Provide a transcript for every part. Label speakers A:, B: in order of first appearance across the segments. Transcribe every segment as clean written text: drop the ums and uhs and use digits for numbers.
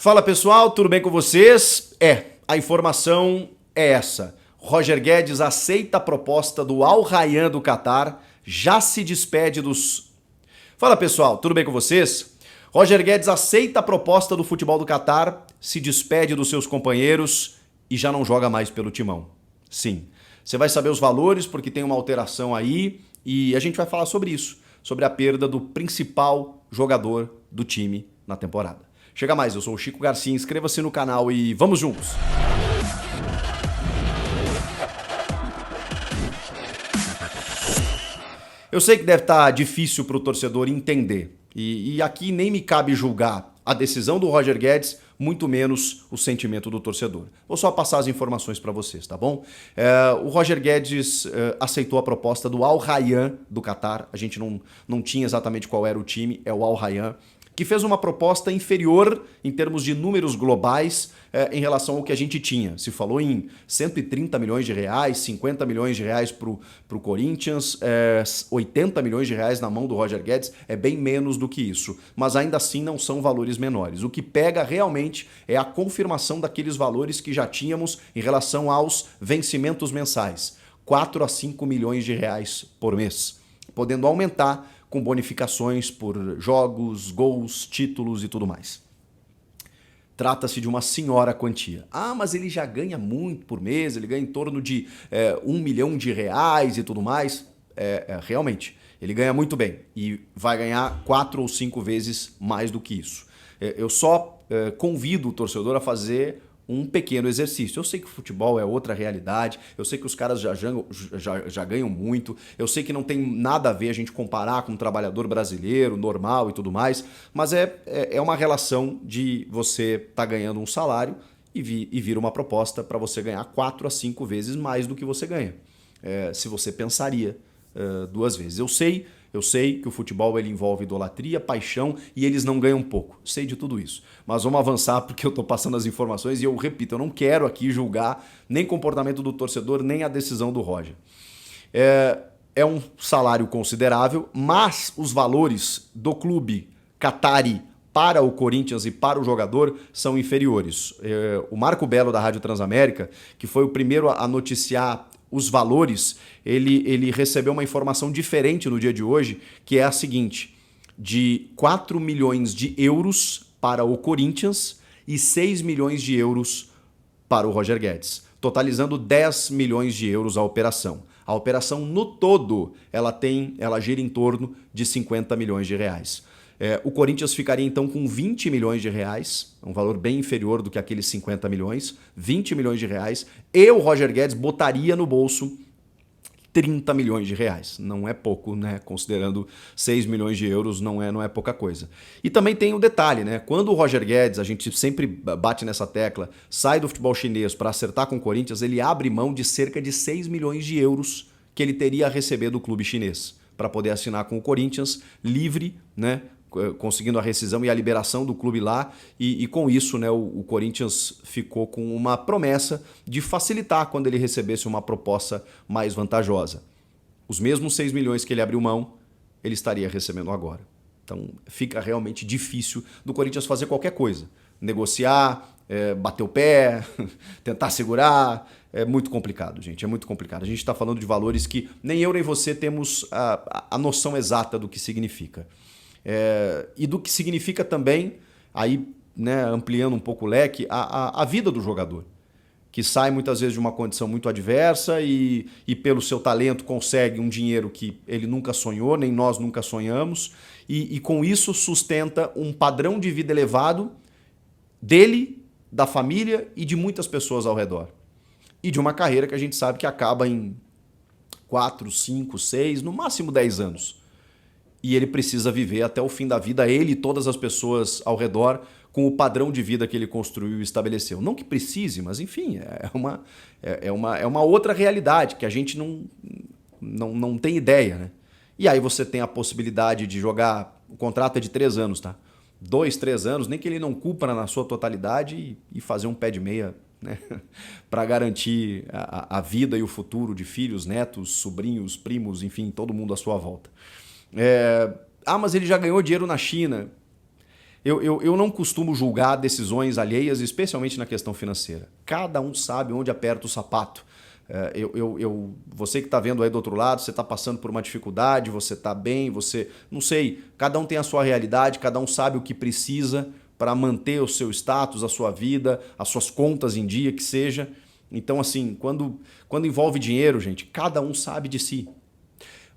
A: Fala pessoal, tudo bem com vocês? A informação é essa. Roger Guedes aceita a proposta do Al Rayyan do Catar, já se despede dos... Fala pessoal, tudo bem com vocês? Roger Guedes aceita a proposta do futebol do Catar, se despede dos seus companheiros e já não joga mais pelo timão. Sim, você vai saber os valores porque tem uma alteração aí e a gente vai falar sobre isso, sobre a perda do principal jogador do time na temporada. Chega mais, eu sou o Chico Garcia, inscreva-se no canal e vamos juntos! Eu sei que deve estar difícil para o torcedor entender, e aqui nem me cabe julgar a decisão do Roger Guedes, muito menos o sentimento do torcedor. Vou só passar as informações para vocês, tá bom? O Roger Guedes aceitou a proposta do Al Rayyan do Catar, a gente não tinha exatamente qual era o time, é o Al Rayyan, que fez uma proposta inferior em termos de números globais em relação ao que a gente tinha. Se falou em 130 milhões de reais, 50 milhões de reais para o Corinthians, 80 milhões de reais na mão do Roger Guedes, é bem menos do que isso. Mas ainda assim não são valores menores. O que pega realmente é a confirmação daqueles valores que já tínhamos em relação aos vencimentos mensais. 4 a 5 milhões de reais por mês, podendo aumentar com bonificações por jogos, gols, títulos e tudo mais. Trata-se de uma senhora quantia. Ah, mas ele já ganha muito por mês, ele ganha em torno de 1 milhão de reais e tudo mais. Realmente, ele ganha muito bem e vai ganhar 4 ou 5 vezes mais do que isso. Eu só convido o torcedor a fazer um pequeno exercício. Eu sei que o futebol é outra realidade, eu sei que os caras já ganham muito, eu sei que não tem nada a ver a gente comparar com um trabalhador brasileiro, normal e tudo mais, mas é uma relação de você estar ganhando um salário e vir uma proposta para você ganhar 4 a 5 vezes mais do que você ganha. Se você pensaria 2 vezes. Eu sei que o futebol ele envolve idolatria, paixão e eles não ganham pouco. Sei de tudo isso. Mas vamos avançar porque eu estou passando as informações e eu repito, eu não quero aqui julgar nem comportamento do torcedor, nem a decisão do Roger. É um salário considerável, mas os valores do clube Qatari para o Corinthians e para o jogador são inferiores. O Marco Belo da Rádio Transamérica, que foi o primeiro a noticiar os valores, ele recebeu uma informação diferente no dia de hoje, que é a seguinte: de 4 milhões de euros para o Corinthians e 6 milhões de euros para o Roger Guedes, totalizando 10 milhões de euros a operação. A operação no todo, ela gira em torno de 50 milhões de reais. O Corinthians ficaria então com 20 milhões de reais, um valor bem inferior do que aqueles 50 milhões, 20 milhões de reais, e o Roger Guedes botaria no bolso 30 milhões de reais. Não é pouco, né? Considerando 6 milhões de euros, não é pouca coisa. E também tem o detalhe, né? Quando o Roger Guedes, a gente sempre bate nessa tecla, sai do futebol chinês para acertar com o Corinthians, ele abre mão de cerca de 6 milhões de euros que ele teria a receber do clube chinês, para poder assinar com o Corinthians livre, né? Conseguindo a rescisão e a liberação do clube lá e com isso, né, o Corinthians ficou com uma promessa de facilitar quando ele recebesse uma proposta mais vantajosa. Os mesmos 6 milhões que ele abriu mão, ele estaria recebendo agora. Então fica realmente difícil do Corinthians fazer qualquer coisa. Negociar, bater o pé, tentar segurar. É muito complicado, gente, é muito complicado. A gente está falando de valores que nem eu nem você temos a noção exata do que significa. E do que significa também, aí, né, ampliando um pouco o leque, a vida do jogador, que sai muitas vezes de uma condição muito adversa e pelo seu talento consegue um dinheiro que ele nunca sonhou, nem nós nunca sonhamos, e com isso sustenta um padrão de vida elevado dele, da família e de muitas pessoas ao redor. E de uma carreira que a gente sabe que acaba em 4, 5, 6, no máximo 10 anos. E ele precisa viver até o fim da vida, ele e todas as pessoas ao redor, com o padrão de vida que ele construiu e estabeleceu. Não que precise, mas enfim, é uma outra realidade que a gente não tem ideia, né? E aí você tem a possibilidade de jogar, o contrato é de 3 anos, tá? 2, 3 anos, nem que ele não cumpra na sua totalidade e fazer um pé de meia, né? Para garantir a vida e o futuro de filhos, netos, sobrinhos, primos, enfim, todo mundo à sua volta. Mas ele já ganhou dinheiro na China. Eu não costumo julgar decisões alheias, especialmente na questão financeira. Cada um sabe onde aperta o sapato. Você que está vendo aí do outro lado, você está passando por uma dificuldade, você está bem, não sei, cada um tem a sua realidade, cada um sabe o que precisa para manter o seu status, a sua vida, as suas contas em dia, que seja. Então, assim, quando envolve dinheiro, gente, cada um sabe de si.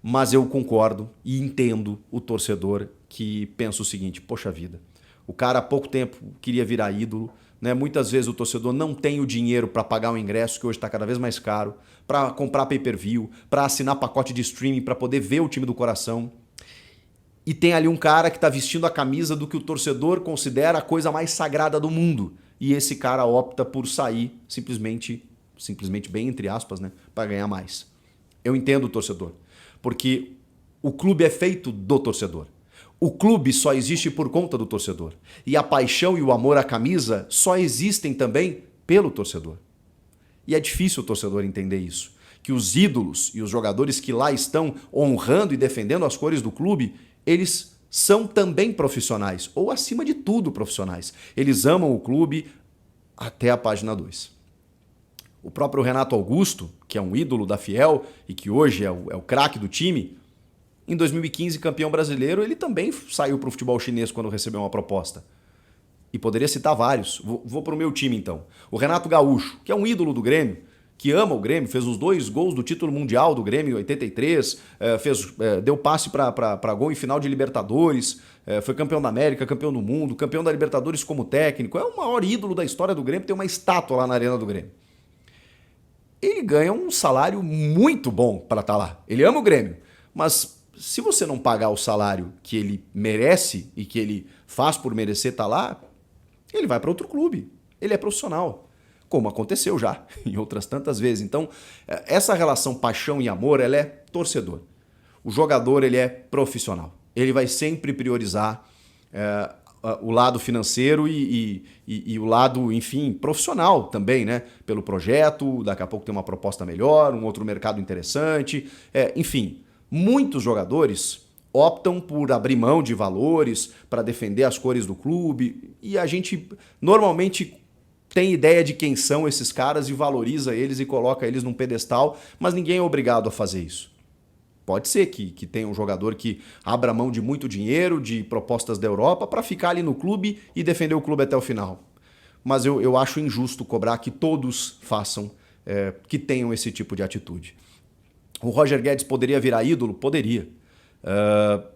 A: Mas eu concordo e entendo o torcedor que pensa o seguinte: poxa vida, o cara há pouco tempo queria virar ídolo, né? Muitas vezes o torcedor não tem o dinheiro para pagar o ingresso, que hoje está cada vez mais caro, para comprar pay-per-view, para assinar pacote de streaming, para poder ver o time do coração. E tem ali um cara que está vestindo a camisa do que o torcedor considera a coisa mais sagrada do mundo. E esse cara opta por sair simplesmente bem entre aspas, né, para ganhar mais. Eu entendo o torcedor, porque o clube é feito do torcedor. O clube só existe por conta do torcedor. E a paixão e o amor à camisa só existem também pelo torcedor. E é difícil o torcedor entender isso. Que os ídolos e os jogadores que lá estão honrando e defendendo as cores do clube, eles são também profissionais, ou acima de tudo profissionais. Eles amam o clube até a página 2. O próprio Renato Augusto, que é um ídolo da Fiel e que hoje é o craque do time, em 2015, campeão brasileiro, ele também saiu para o futebol chinês quando recebeu uma proposta. E poderia citar vários. Vou para o meu time, então. O Renato Gaúcho, que é um ídolo do Grêmio, que ama o Grêmio, fez os 2 gols do título mundial do Grêmio em 83, deu passe para gol em final de Libertadores, foi campeão da América, campeão do mundo, campeão da Libertadores como técnico. É o maior ídolo da história do Grêmio, tem uma estátua lá na Arena do Grêmio. Ele ganha um salário muito bom para estar lá. Ele ama o Grêmio, mas se você não pagar o salário que ele merece e que ele faz por merecer estar lá, ele vai para outro clube. Ele é profissional, como aconteceu já em outras tantas vezes. Então, essa relação paixão e amor, ela é torcedor. O jogador, ele é profissional. Ele vai sempre priorizar o lado financeiro e o lado, enfim, profissional também, né? Pelo projeto, daqui a pouco tem uma proposta melhor, um outro mercado interessante, enfim. Muitos jogadores optam por abrir mão de valores para defender as cores do clube e a gente normalmente tem ideia de quem são esses caras e valoriza eles e coloca eles num pedestal, mas ninguém é obrigado a fazer isso. Pode ser que tenha um jogador que abra mão de muito dinheiro, de propostas da Europa para ficar ali no clube e defender o clube até o final. Mas eu acho injusto cobrar que todos façam, que tenham esse tipo de atitude. O Roger Guedes poderia virar ídolo? Poderia.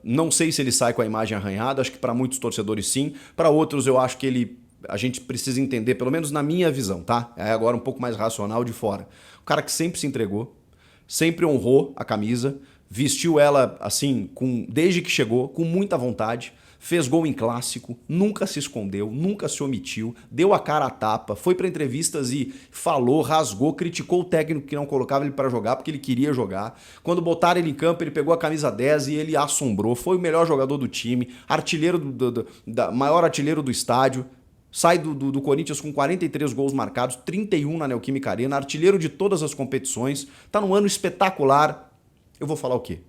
A: Não sei se ele sai com a imagem arranhada, acho que para muitos torcedores sim, para outros eu acho que a gente precisa entender, pelo menos na minha visão, tá? É agora um pouco mais racional de fora. O cara que sempre se entregou, sempre honrou a camisa, vestiu ela assim, desde que chegou, com muita vontade, fez gol em clássico, nunca se escondeu, nunca se omitiu, deu a cara à tapa, foi para entrevistas e falou, rasgou, criticou o técnico que não colocava ele para jogar porque ele queria jogar. Quando botaram ele em campo, ele pegou a camisa 10 e ele assombrou, foi o melhor jogador do time, artilheiro maior artilheiro do estádio. Sai do Corinthians com 43 gols marcados, 31 na Neoquímica Arena, artilheiro de todas as competições, tá num ano espetacular. Eu vou falar o quê?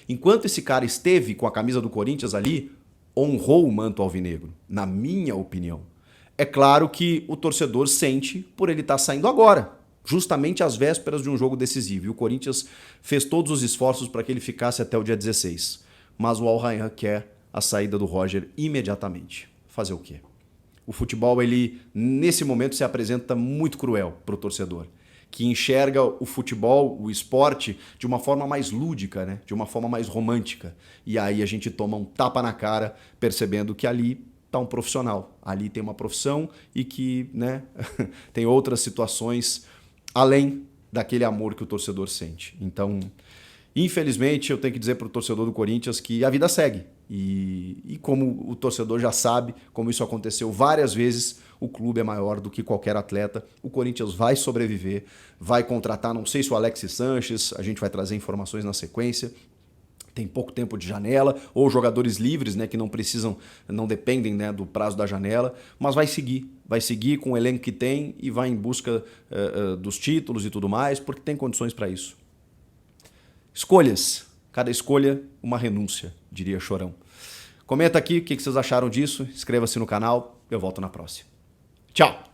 A: Enquanto esse cara esteve com a camisa do Corinthians ali, honrou o manto alvinegro, na minha opinião. É claro que o torcedor sente por ele estar saindo agora, justamente às vésperas de um jogo decisivo. E o Corinthians fez todos os esforços para que ele ficasse até o dia 16. Mas o Al Rayyan quer a saída do Roger imediatamente. Fazer o quê? O futebol, ele, nesse momento, se apresenta muito cruel para o torcedor, que enxerga o futebol, o esporte, de uma forma mais lúdica, né? De uma forma mais romântica. E aí a gente toma um tapa na cara, percebendo que ali está um profissional, ali tem uma profissão e que, né, tem outras situações além daquele amor que o torcedor sente. Então, infelizmente, eu tenho que dizer para o torcedor do Corinthians que a vida segue. E como o torcedor já sabe, como isso aconteceu várias vezes, o clube é maior do que qualquer atleta. O Corinthians vai sobreviver, vai contratar, não sei se o Alexis Sanches, a gente vai trazer informações na sequência. Tem pouco tempo de janela, ou jogadores livres, né, que não dependem, né, do prazo da janela, mas vai seguir com o elenco que tem e vai em busca dos títulos e tudo mais, porque tem condições para isso. Escolhas. Cada escolha, uma renúncia, diria Chorão. Comenta aqui o que vocês acharam disso, inscreva-se no canal, eu volto na próxima. Tchau!